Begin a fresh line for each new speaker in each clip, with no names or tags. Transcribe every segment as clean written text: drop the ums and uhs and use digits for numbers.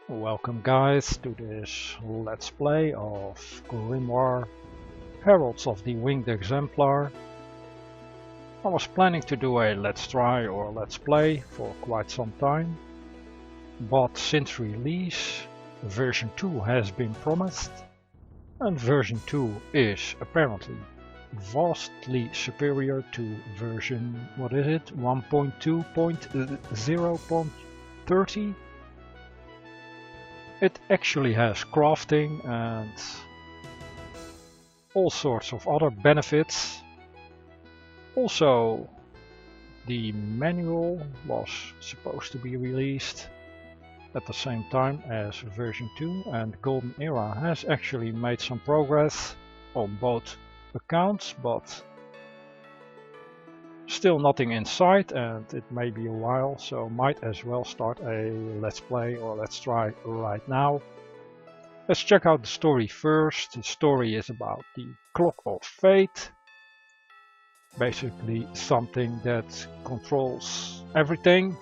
Welcome guys to this Let's Play of Grimoire, Heralds of the Winged Exemplar. I was planning to do a Let's Try or Let's Play for quite some time, but since release version 2 has been promised, and version 2 is apparently vastly superior to version, what is it, 1.2.0.30. It actually has crafting and all sorts of other benefits. Also, the manual was supposed to be released at the same time as version 2, and Golden Era has actually made some progress on both accounts, but still nothing in sight, and it may be a while, so might as well start a Let's Play or Let's Try right now. Let's check out the story first. The story is about the Clock of Fate. Basically something that controls everything.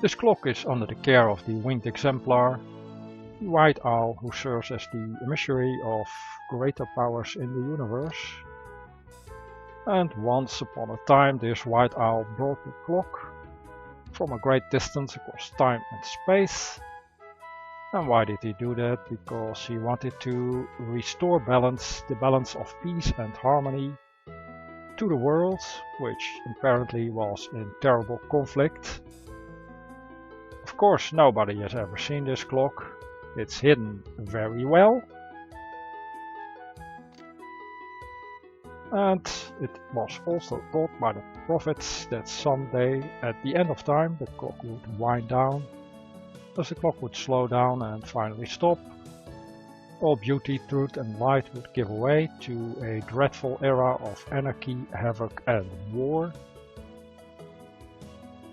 This clock is under the care of the Winged Exemplar, the White Owl, who serves as the emissary of greater powers in the universe. And once upon a time this White Owl brought the clock from a great distance across time and space. And why did he do that? Because he wanted to restore balance, the balance of peace and harmony to the world, which apparently was in terrible conflict. Of course, nobody has ever seen this clock. It's hidden very well. And it was also thought by the prophets that someday, at the end of time, the clock would wind down, as the clock would slow down and finally stop. All beauty, truth and light would give way to a dreadful era of anarchy, havoc and war.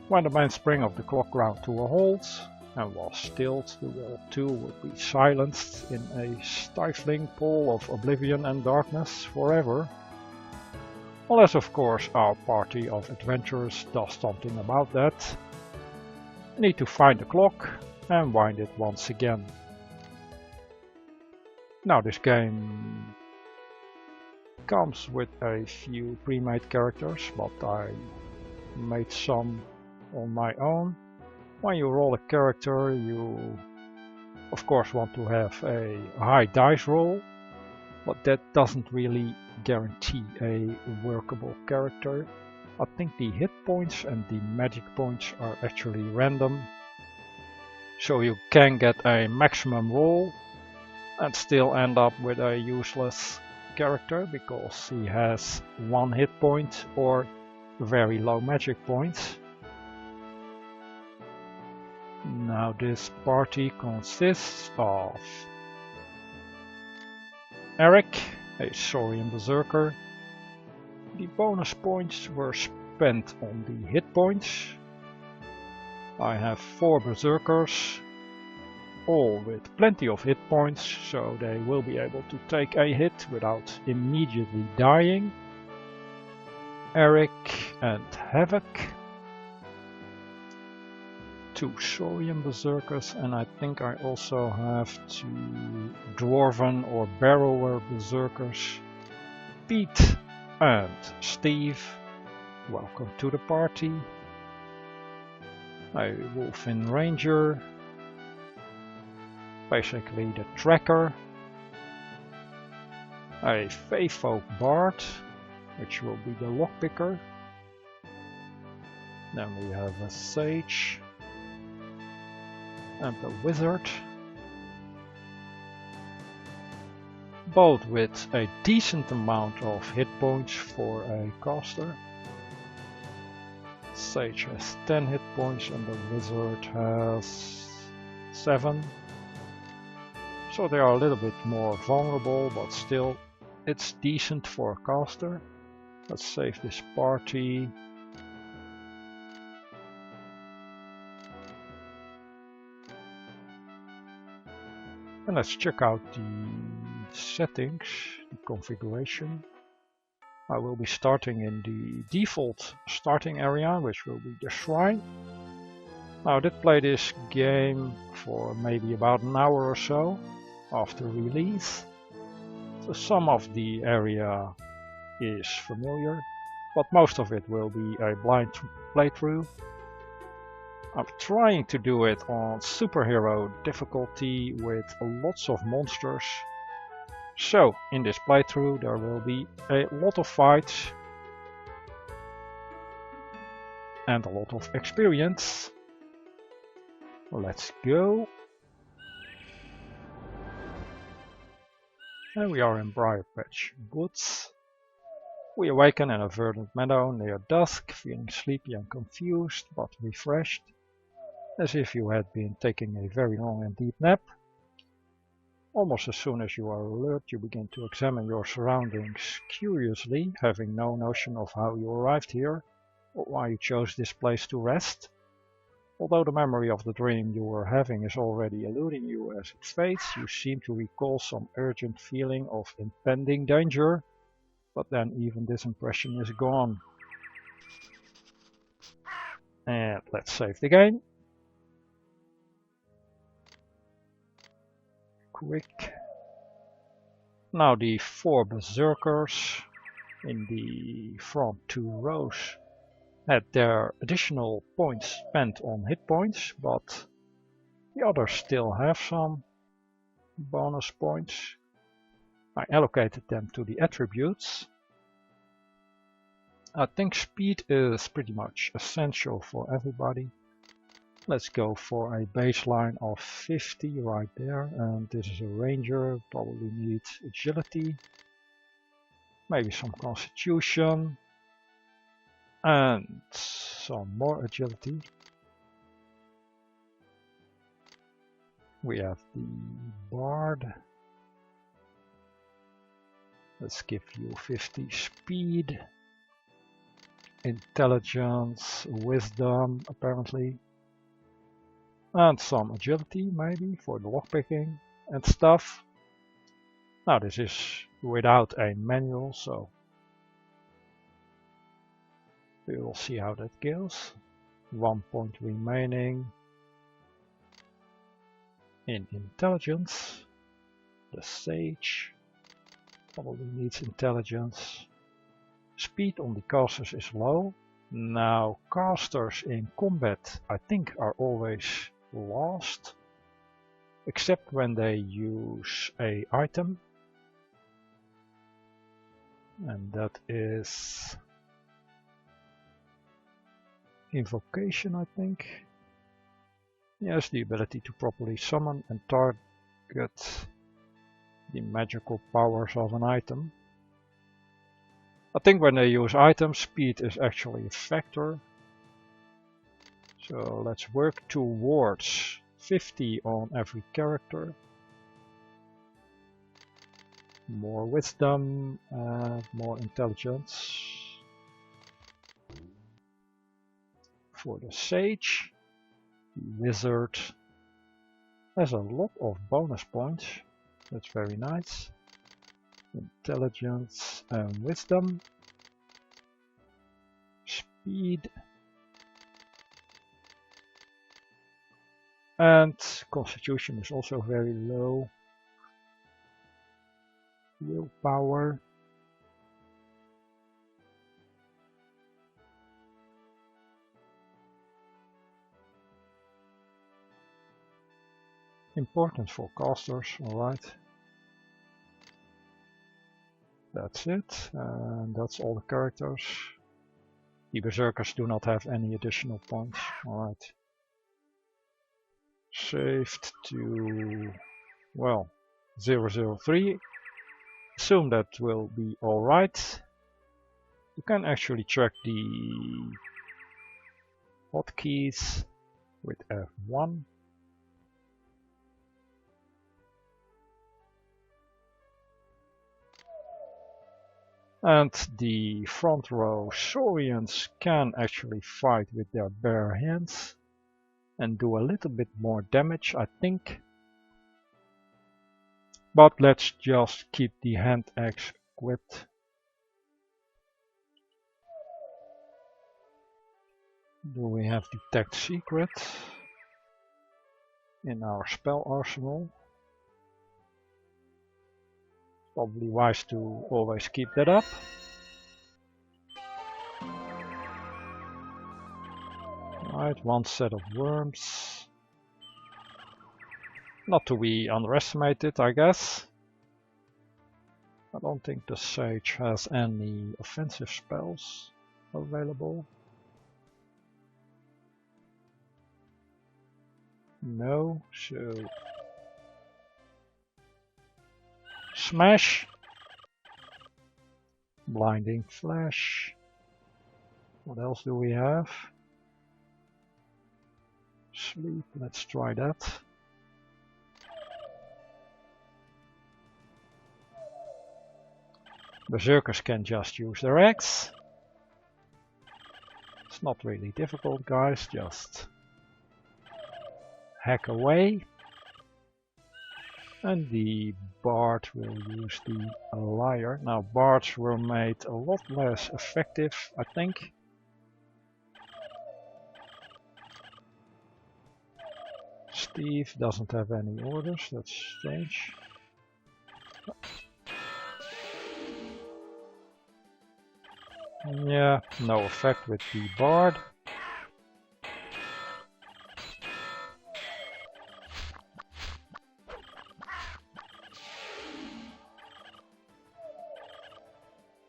When the mainspring of the clock ground to a halt and was stilled, the world too would be silenced in a stifling pool of oblivion and darkness forever. Unless of course our party of adventurers does something about that. We need to find the clock and wind it once again. Now this game comes with a few pre-made characters, but I made some on my own. When you roll a character, you of course want to have a high dice roll, but that doesn't really guarantee a workable character. I think the hit points and the magic points are actually random, so you can get a maximum roll and still end up with a useless character because he has 1 hit point or very low magic points. Now this party consists of Eric, a Saurian Berserker. The bonus points were spent on the hit points. I have 4 Berserkers, all with plenty of hit points, so they will be able to take a hit without immediately dying. Eric and Havoc, 2 Saurian Berserkers, and I think I also have 2 Dwarven or Barrower Berserkers, Pete and Steve. Welcome to the party. A Wolfin Ranger, basically the tracker. A Feyfolk Bard, which will be the lockpicker. Then we have a Sage and a Wizard, both with a decent amount of hit points for a caster. Sage has 10 hit points and the Wizard has 7. So they are a little bit more vulnerable, but still it's decent for a caster. Let's save this party. And let's check out the settings, the configuration. I will be starting in the default starting area, which will be the shrine. Now I did play this game for maybe about an hour or so after release, so some of the area is familiar, but most of it will be a blind playthrough. I'm trying to do it on superhero difficulty with lots of monsters. So in this playthrough there will be a lot of fights and a lot of experience. Let's go. And we are in Briarpatch Woods. We awaken in a verdant meadow near dusk, feeling sleepy and confused, but refreshed, as if you had been taking a very long and deep nap. Almost as soon as you are alert, you begin to examine your surroundings curiously, having no notion of how you arrived here, or why you chose this place to rest. Although the memory of the dream you were having is already eluding you as it fades, you seem to recall some urgent feeling of impending danger, but then even this impression is gone. And let's save the game. Quick. Now the 4 berserkers in the front 2 rows had their additional points spent on hit points, but the others still have some bonus points. I allocated them to the attributes. I think speed is pretty much essential for everybody. Let's go for a baseline of 50 right there, and this is a ranger, probably needs agility, maybe some constitution, and some more agility. We have the bard. Let's give you 50 speed, intelligence, wisdom apparently, and some agility maybe for the lockpicking and stuff. Now this is without a manual, so we will see how that goes. 1 point remaining in intelligence. The sage probably needs intelligence. Speed on the casters is low. Now casters in combat I think are always last, except when they use a item, and that is invocation, I think. Yes, the ability to properly summon and target the magical powers of an item. I think when they use items, speed is actually a factor. So let's work towards 50 on every character. More wisdom and more intelligence. For the sage, the wizard has a lot of bonus points. That's very nice. Intelligence and wisdom. Speed. And constitution is also very low. Willpower. Important for casters, alright. That's it, and that's all the characters. The berserkers do not have any additional points, alright. Saved to, well, 003. Assume that will be alright. You can actually track the hotkeys with F1. And the front row Saurians can actually fight with their bare hands and do a little bit more damage, I think. But let's just keep the hand axe equipped. Do we have detect secret? in our spell arsenal. Probably wise to always keep that up. Right, one set of worms. Not to be underestimated, I guess. I don't think the sage has any offensive spells available. No, so smash, blinding flash. What else do we have? Sleep, let's try that. Berserkers can just use their axe. It's not really difficult, guys, just hack away. And the bard will use the lyre. Now bards were made a lot less effective, I think. Steve doesn't have any orders, that's strange. Yeah, no effect with the bard.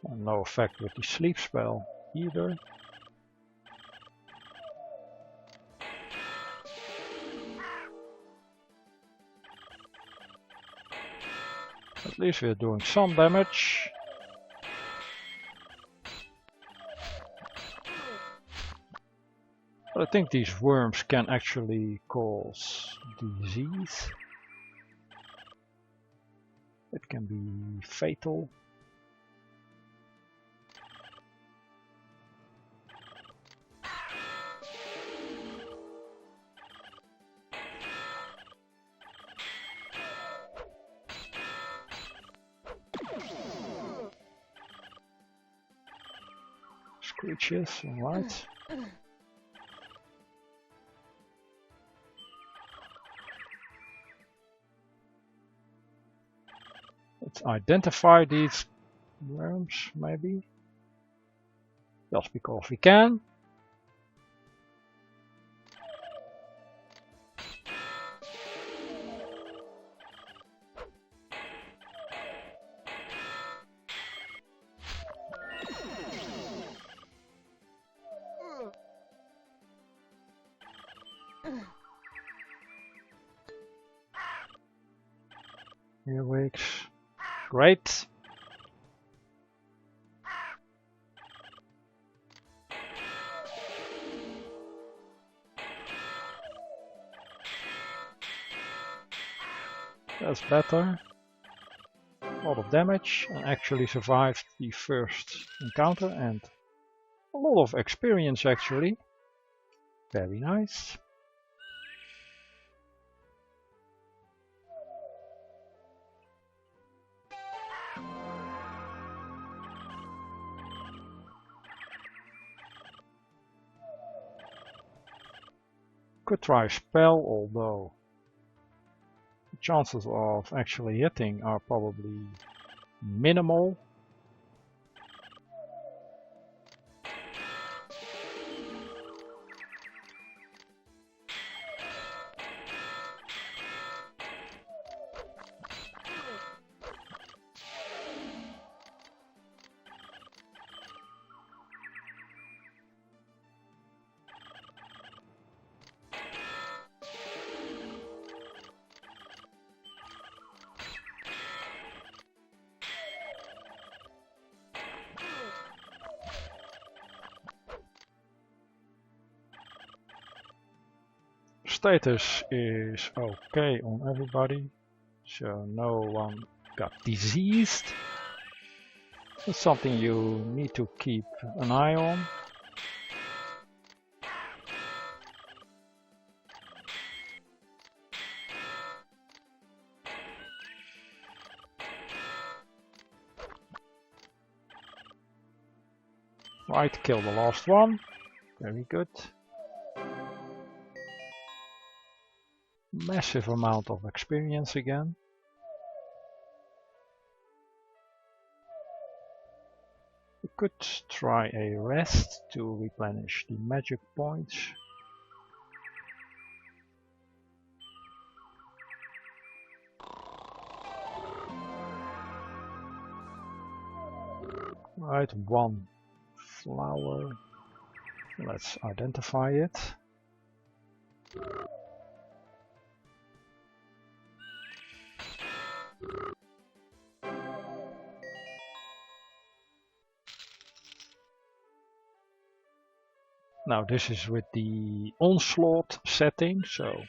And no effect with the sleep spell either. At least we're doing some damage. But I think these worms can actually cause disease. It can be fatal. Screeches, alright. Let's identify these worms, maybe. Just because we can. Earwigs. Great. That's better. A lot of damage and actually survived the first encounter and a lot of experience actually. Very nice. Could try a spell, although the chances of actually hitting are probably minimal. Status is okay on everybody, so no one got diseased. That's something you need to keep an eye on. Right, kill the last one. Very good. Massive amount of experience again. We could try a rest to replenish the magic points. Right, one flower. Let's identify it. Now this is with the Onslaught setting, so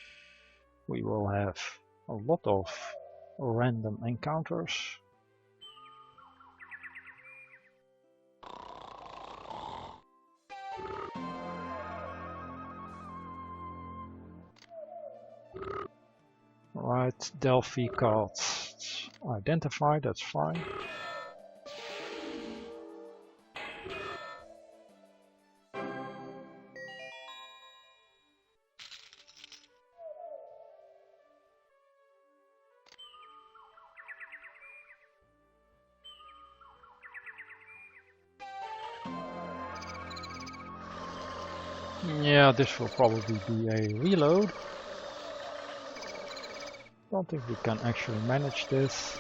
we will have a lot of random encounters. Right, Delphi cards identified, that's fine. Yeah, this will probably be a reload. Don't think we can actually manage this.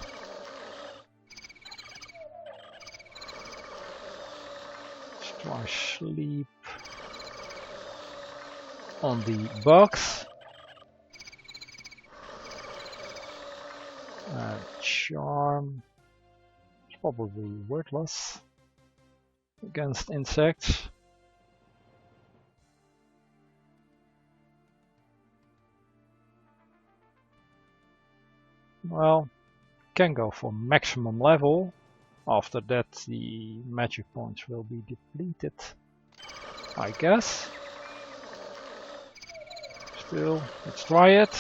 Let's try sleep on the bugs. Charm is probably worthless against insects. Well, can go for maximum level. After that the magic points will be depleted, I guess. Still, let's try it.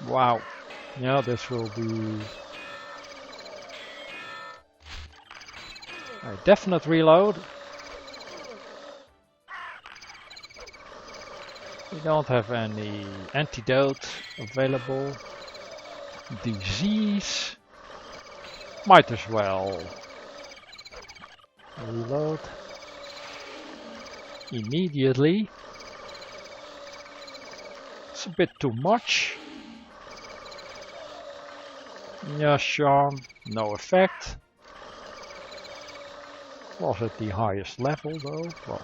Wow, yeah, this will be a definite reload. We don't have any antidote available. Disease. Might as well reload immediately. It's a bit too much. Yeah, charm, no effect. Was at the highest level though, but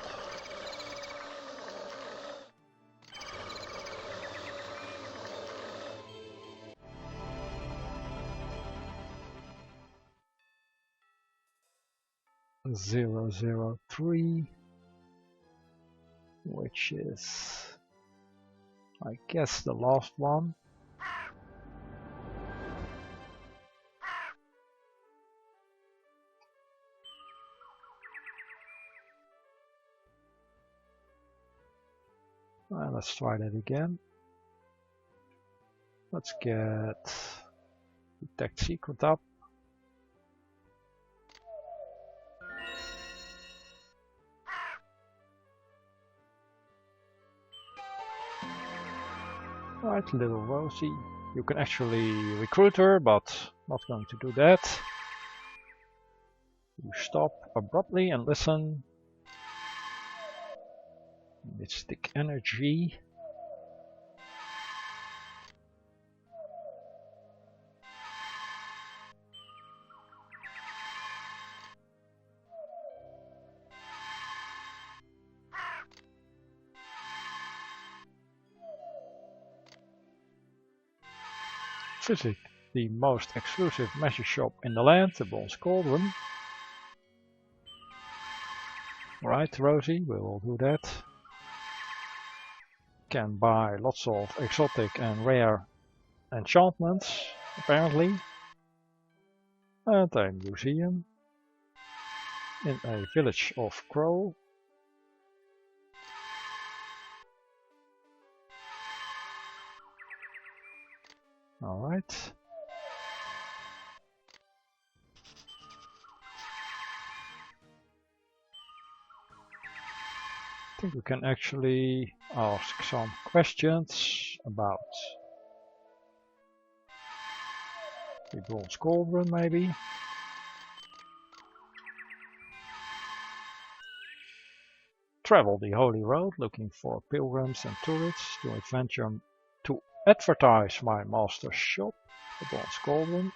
.003, which is, I guess, the last one. Let's try that again. Let's get Detect Secret up. Right, little Rosie. You can actually recruit her, but not going to do that. You stop abruptly and listen. Mystic energy. Visit the most exclusive magic shop in the land, the Bronze Cauldron. Right, Rosie, we will do that. Can buy lots of exotic and rare enchantments, apparently. And a museum in a village of Crow. Alright. I think we can actually ask some questions about the bronze cauldron maybe. Travel the holy road looking for pilgrims and tourists to advertise my master's shop, the bronze cauldron.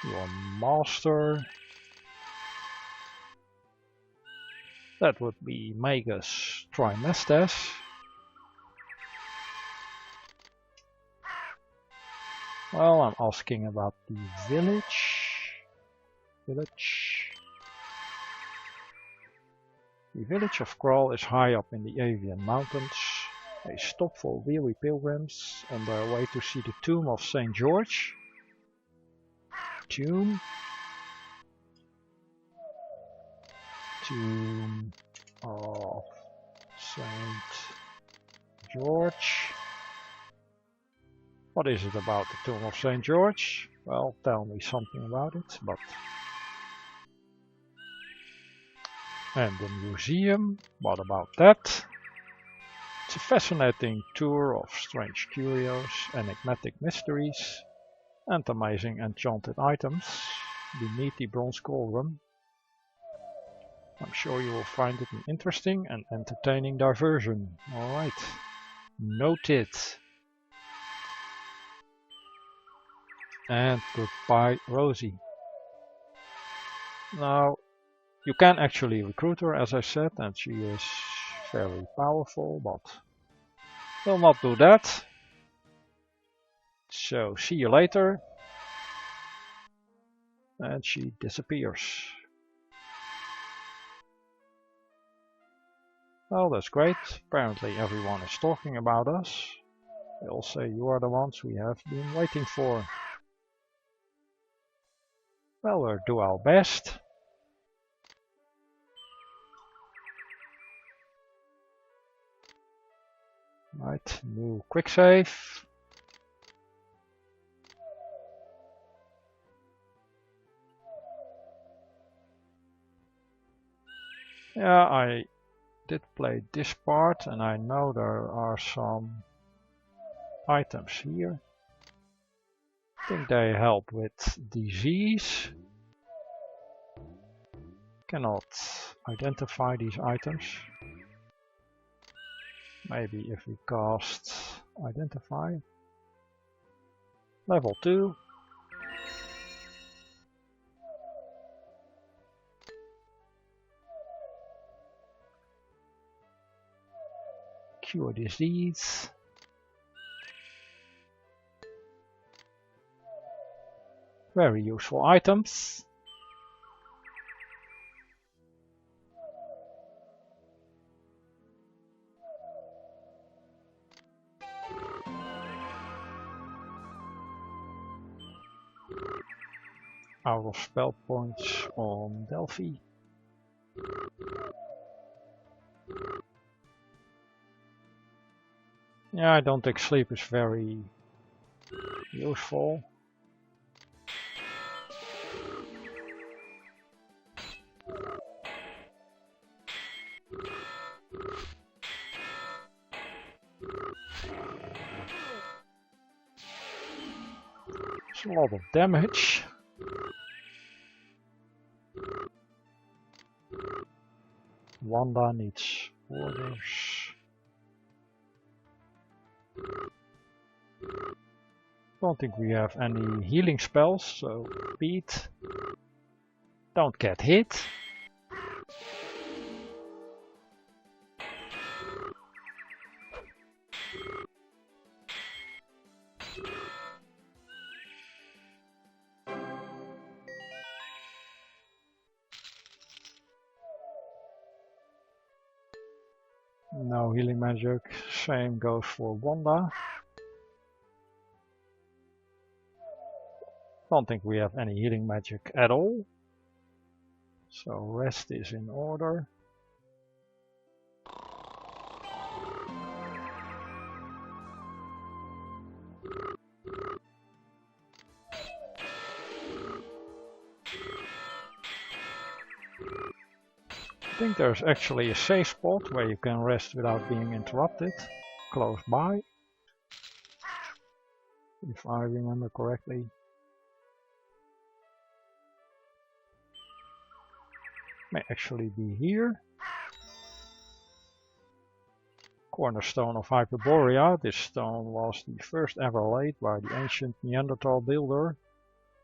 Your master. That would be Magus Trimestes. Well, I'm asking about the village. The village of Kral is high up in the Avian Mountains. A stop for weary pilgrims on their way to see the tomb of St. George. Tomb of St. George. What is it about the tomb of St. George? Well, tell me something about it, but... And the museum, what about that? It's a fascinating tour of strange curios, enigmatic mysteries, and amazing enchanted items beneath the bronze cauldron. I'm sure you will find it an interesting and entertaining diversion. Alright, noted. And goodbye, Rosie. Now, you can actually recruit her, as I said, and she is very powerful, but will not do that. So, see you later. And she disappears. Well, that's great. Apparently everyone is talking about us. They all say you are the ones we have been waiting for. Well, we'll do our best. Right, new quick save. Yeah, I did play this part and I know there are some items here. I think they help with disease. Cannot identify these items. Maybe if we cast identify. Level 2. Cure disease. Very useful items. Out of spell points on Delphi. Yeah, I don't think sleep is very useful. It's a lot of damage. Wanda needs orders. Don't think we have any healing spells, so Pete, don't get hit. No healing magic, same goes for Wanda. Don't think we have any healing magic at all. So rest is in order. think there's actually a safe spot where you can rest without being interrupted, close by, if I remember correctly. May actually be here. Cornerstone of Hyperborea. This stone was the first ever laid by the ancient Neanderthal builder,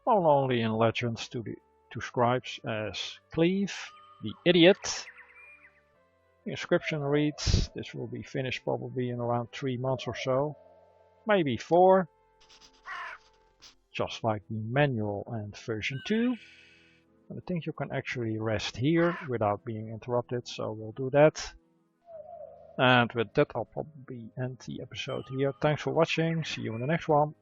known only in legends to scribes as Cleve, the idiot. The inscription reads, this will be finished probably in around 3 months or so, maybe 4, just like the manual and version 2. And I think you can actually rest here without being interrupted, so we'll do that. And with that, I'll probably end the episode here. Thanks for watching, see you in the next one.